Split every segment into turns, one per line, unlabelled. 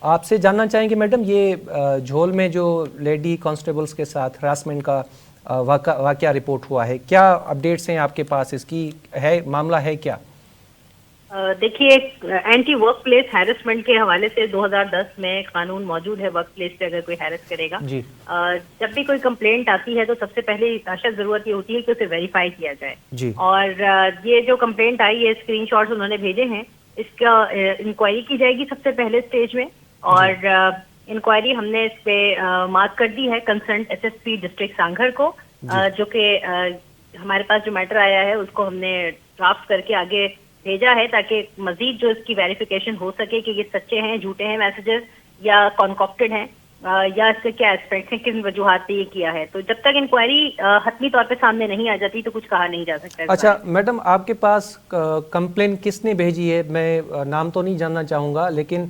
آپ سے جاننا چاہیں گے میڈم، یہ جھول میں جو لیڈی کانسٹیبلز کے ساتھ ہراسمنٹ کا واقعہ رپورٹ ہوا ہے، کیا اپڈیٹس ہیں آپ کے پاس؟ اس کی معاملہ ہے کیا؟
دیکھیے، اینٹی ورک پلیس ہیرسمنٹ کے حوالے سے 2010 میں قانون موجود ہے ورک پلیس پہ اگر کوئی ہیرس کرے گا.
جی.
جب بھی کوئی کمپلینٹ آتی ہے تو سب سے پہلے اشد ضرورت یہ ہوتی ہے کہ اسے ویریفائی کیا جائے.
جی.
اور یہ جو کمپلینٹ آئی ہے، اسکرین شاٹس انہوں نے بھیجے ہیں، اس کا انکوائری کی جائے گی سب سے پہلے اسٹیج میں. اور انکوائری ہم نے اس پہ مارک کر دی ہے concerned S S P district Sanghar کو، جو کہ ہمارے پاس جو میٹر آیا ہے اس کو ہم نے ڈرافٹ کر کے آگے بھیجا ہے تاکہ مزید جو اس کی ویریفیکیشن ہو سکے کہ یہ سچے ہیں، جھوٹے ہیں میسیجز یا کانکاپٹڈ ہیں، یا اس کے کیا اسپیکٹس ہیں، کن وجوہات سے یہ کیا ہے. تو جب تک انکوائری حتمی طور پہ سامنے نہیں آ جاتی تو کچھ کہا نہیں جا سکتا.
اچھا میڈم، آپ کے پاس کمپلین کس نے بھیجی ہے؟ میں نام تو نہیں جاننا چاہوں گا، لیکن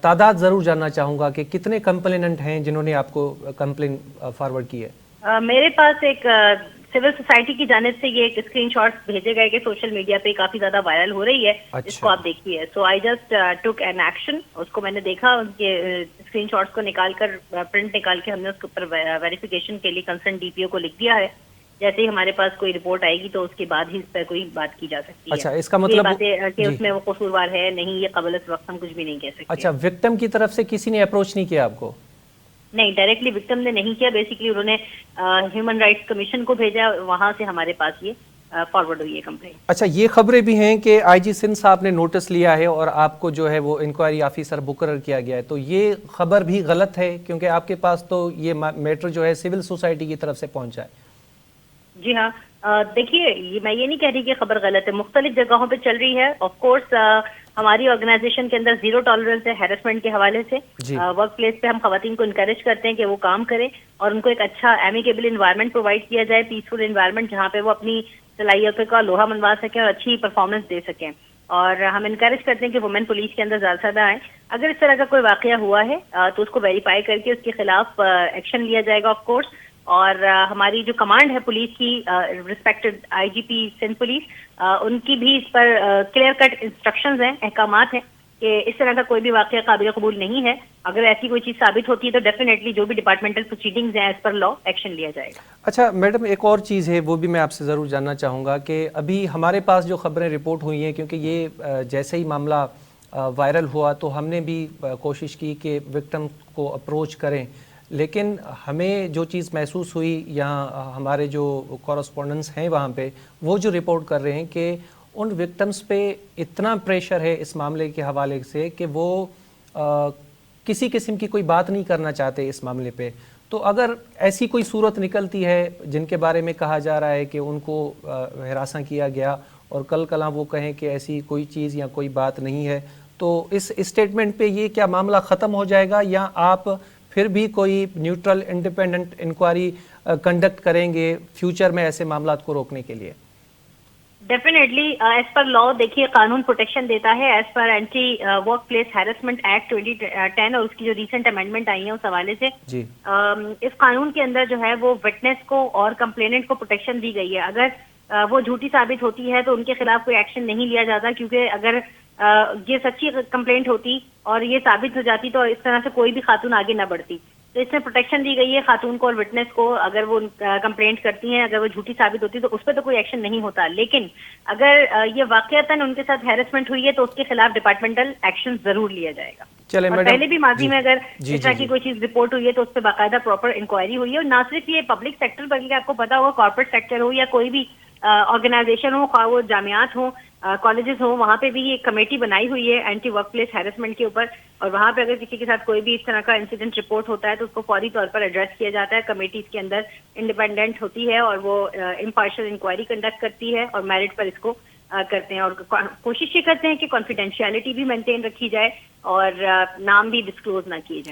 تعداد ضرور جاننا چاہوں گا کہ کتنے کمپلیننٹ ہیں جنہوں نے آپ کو کمپلین فارورڈ کی ہے؟
میرے پاس ایک سول سوسائٹی کی جانب سے یہ ایک اسکرین شاٹس بھیجے گئے کہ سوشل میڈیا پہ کافی زیادہ وائرل ہو رہی ہے. اس کو آپ دیکھیے. So I just took an action. اس کو میں نے دیکھا، ان کے اسکرین شاٹس کو نکال کر پرنٹ نکال کے ہم نے اس کے اوپر ویریفیکیشن کے لیے کنسرن ڈی پی او کو لکھ دیا ہے. جیسے ہی ہمارے پاس کوئی رپورٹ آئے گی تو اس کے بعد ہی اس پر کوئی بات کی جا سکتی ہے.
اچھا، اس کا مطلب
کہ اس میں وہ قصوروار ہے نہیں، یہ قبل اس وقت ہم کچھ بھی نہیں کہہ سکتے.
اچھا، وکٹم کی طرف سے کسی نے اپروچ نہیں کیا آپ کو؟
نہیں، ڈائریکٹلی وکٹم نے نہیں کیا. بیسیکلی انہوں نے ہیومن رائٹس کمیشن کو بھیجا، وہاں سے ہمارے پاس یہ فارورڈ ہوئی ہے کمپلین.
اچھا، یہ خبریں بھی ہیں کہ آئی جی سندھ صاحب نے نوٹس لیا ہے اور آپ کو جو ہے وہ انکوائری آفیسر مقرر کیا گیا ہے، تو یہ خبر بھی غلط ہے کیونکہ آپ کے پاس تو یہ میٹر جو ہے سول سوسائٹی کی طرف سے پہنچا ہے.
جی ہاں، دیکھیے، میں یہ نہیں کہہ رہی کہ خبر غلط ہے، مختلف جگہوں پہ چل رہی ہے. آف کورس ہماری آرگنائزیشن کے اندر زیرو ٹالرنس ہے ہیرسمنٹ کے حوالے سے. ورک پلیس پہ ہم خواتین کو انکریج کرتے ہیں کہ وہ کام کریں اور ان کو ایک اچھا ایمیکیبل انوائرمنٹ پرووائڈ کیا جائے، پیسفل انوائرمنٹ جہاں پہ وہ اپنی صلاحیتوں کا لوہا منوا سکیں اور اچھی پرفارمنس دے سکیں. اور ہم انکریج کرتے ہیں کہ وومن پولیس کے اندر زیادہ سے زیادہ آئیں. اگر اس طرح کا کوئی واقعہ ہوا ہے تو اس کو ویریفائی کر کے اس کے خلاف ایکشن لیا جائے گا آف کورس. اور ہماری جو کمانڈ ہے پولیس کی، ریسپیکٹڈ آئی جی پی سندھ پولیس، ان کی بھی اس پر کلیئر کٹ انسٹرکشنز ہیں، احکامات ہیں کہ اس طرح کا کوئی بھی واقعہ قابل قبول نہیں ہے. اگر ایسی کوئی چیز ثابت ہوتی ہے تو ڈیفینیٹلی جو بھی ڈپارٹمنٹل پروسیڈنگز ہیں اس پر لا ایکشن لیا جائے گا.
اچھا میڈم، ایک اور چیز ہے وہ بھی میں آپ سے ضرور جاننا چاہوں گا کہ ابھی ہمارے پاس جو خبریں رپورٹ ہوئی ہیں، کیونکہ یہ جیسے ہی معاملہ وائرل ہوا تو ہم نے بھی کوشش کی کہ وکٹم کو اپروچ کریں، لیکن ہمیں جو چیز محسوس ہوئی، یہاں ہمارے جو کورسپونڈنٹس ہیں وہاں پہ وہ جو رپورٹ کر رہے ہیں کہ ان وکٹمز پہ اتنا پریشر ہے اس معاملے کے حوالے سے کہ وہ کسی قسم کی کوئی بات نہیں کرنا چاہتے اس معاملے پہ. تو اگر ایسی کوئی صورت نکلتی ہے جن کے بارے میں کہا جا رہا ہے کہ ان کو ہراساں کیا گیا اور کل کلاں وہ کہیں کہ ایسی کوئی چیز یا کوئی بات نہیں ہے، تو اس اسٹیٹمنٹ پہ یہ کیا معاملہ ختم ہو جائے گا یا آپ پھر بھی کوئی نیوٹرل انڈیپینڈنٹ انکوائری کنڈکٹ کریں گے فیوچر میں ایسے معاملات کو روکنے کے لیے؟
ڈیفینیٹلی ایز پر لا، دیکھیے قانون پروٹیکشن دیتا ہے as per anti work place harassment act 2010 اور اس کی جو ریسنٹ امینڈمنٹ آئی ہیں اس حوالے سے.
جی.
اس قانون کے اندر جو ہے وہ وٹنس کو اور کمپلیننٹ کو پروٹیکشن دی گئی ہے. اگر وہ جھوٹی ثابت ہوتی ہے تو ان کے خلاف کوئی ایکشن نہیں لیا جاتا، کیونکہ اگر یہ سچی کمپلینٹ ہوتی اور یہ ثابت ہو جاتی تو اس طرح سے کوئی بھی خاتون آگے نہ بڑھتی. تو اس میں پروٹیکشن دی گئی ہے خاتون کو اور وٹنس کو. اگر وہ کمپلینٹ کرتی ہیں، اگر وہ جھوٹی ثابت ہوتی ہے تو اس پہ تو کوئی ایکشن نہیں ہوتا، لیکن اگر یہ واقعتاً ان کے ساتھ ہیرسمنٹ ہوئی ہے تو اس کے خلاف ڈپارٹمنٹل ایکشن ضرور لیا جائے گا. اور پہلے بھی ماضی میں اگر اس طرح کی کوئی چیز رپورٹ ہوئی ہے تو اس پہ باقاعدہ پراپر انکوائری ہوئی ہے. اور نہ صرف یہ پبلک سیکٹر بلکہ آپ کو پتا ہوگا کارپوریٹ سیکٹر ہو یا کوئی بھی آرگنائزیشن ہو، خواہ وہ جامعات ہوں، کالجز ہوں، وہاں پہ بھی یہ کمیٹی بنائی ہوئی ہے اینٹی ورک پلیس ہیرسمنٹ کے اوپر. اور وہاں پہ اگر کسی کے ساتھ کوئی بھی اس طرح کا انسیڈنٹ رپورٹ ہوتا ہے تو اس کو فوری طور پر ایڈریس کیا جاتا ہے. کمیٹی اس کے اندر انڈیپینڈنٹ ہوتی ہے اور وہ امپارشل انکوائری کنڈکٹ کرتی ہے اور میرٹ پر اس کو کرتے ہیں. اور کوشش یہ کرتے ہیں کہ کانفیڈینشیلٹی بھی مینٹین رکھی جائے اور نام بھی ڈسکلوز نہ کیے جائیں.